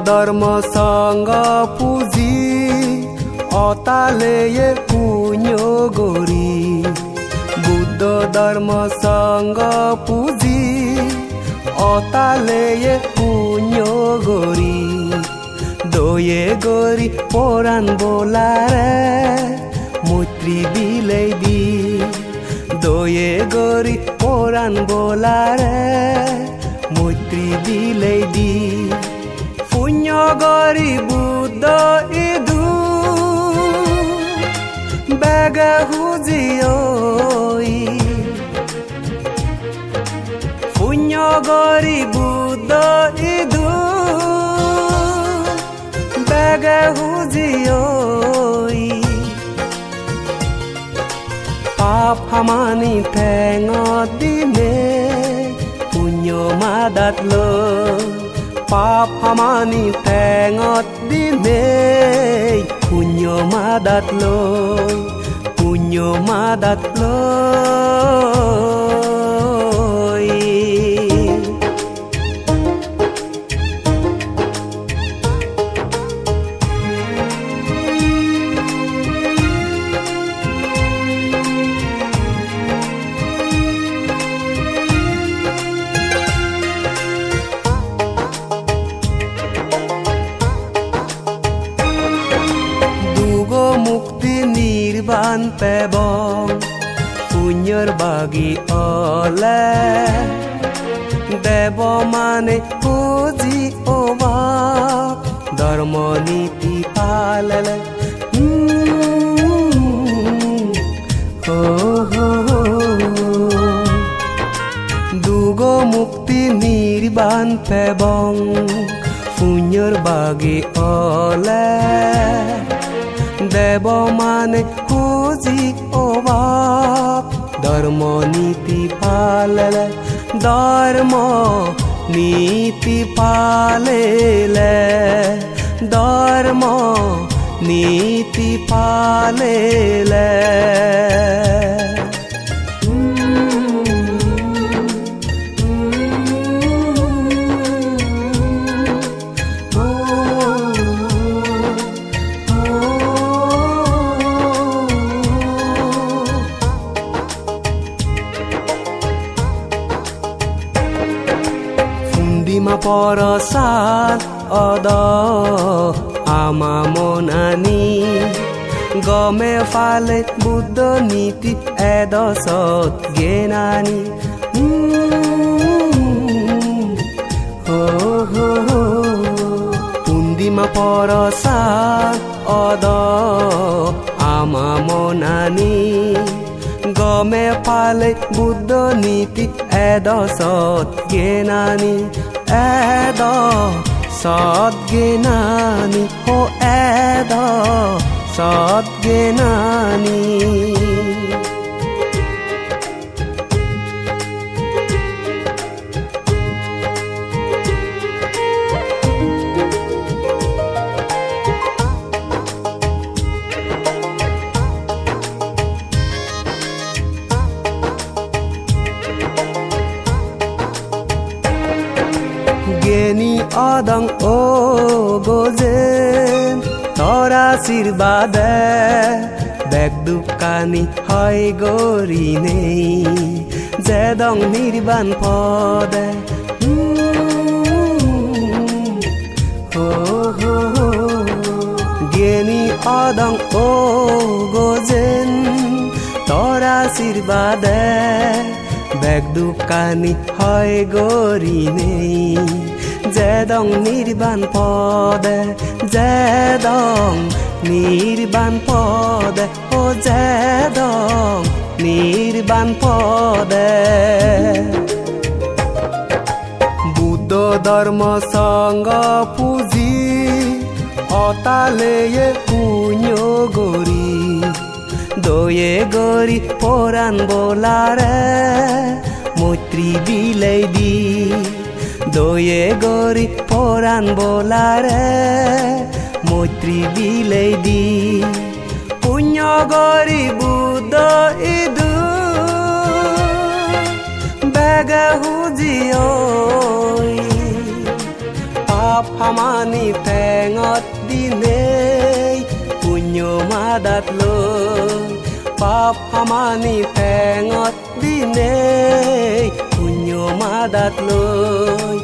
ধর্ম সঙ্গ পুঁজি অতালেয়ে পুণ্য গরি বুদ্ধ ধর্ম সঙ্গ পুঁজি অতালেয়ে পুণ্য গরি দয়ে গরি পরাণ বোলারে মৈত্রী বিলাই দি দয়ে গরি পরাণ বোলারে মৈত্রী বিলাই দি পুণ্য গরি বুদ্ধ ইদু বেগে হুজিয়ই পুণ্য গরি বুদ্ধ ইদু বেগে হুজিয়ই পাপ হামানি ঠেঙত দিনে পুণ্য মাদাত লো পাপ হামানি ঠেঙত দিনে পুণ্য মাদাত লো পুণ্য মাদাত লো মুক্তি নির্বাণ পেব পুণ্যর বাগি অলে দেব মানে পুজি অবাক ধর্ম নীতি পাললে দুগো মুক্তি নির্বাণ পেব পুণ্যর বাগি অলে দেব মানে খুঁজি অবাক ধর্ম নীতি পাললে ধর্ম নীতি পালেলে ধর্ম নীতি পালেলে Dima porosan odo ama monani gome fale buddha niti edosot genani Pundima porosan odo ama monani gome fale buddha niti edosot genani Edo sot genani ho edo sot genani Geni adang o gozen tora sirbade beg dukani hoy gori nei jedong nirban pode Geni adang o gozen tora sirbade beg dukani hoy gori nei Jedong nirban pode jedong nirban pode o jedong nirban pode Buddha dharma sangha puji অতালেয়ে পুণ্য গরি দয়ে গরি পরাণ বোলারে মৈত্রী বিলাই দি দয়ে গরি পরাণ বোলারে মৈত্রী বিলাই দি পুণ্য গরি বুদ্ধ ইদু বেগে হুজিয়ই পাপ হামানি ঠেঙত দিনেই পুণ্য মাদাত লৈ পাপ হামানি ঠেঙত দিনেই পুণ্য মাদাত লৈ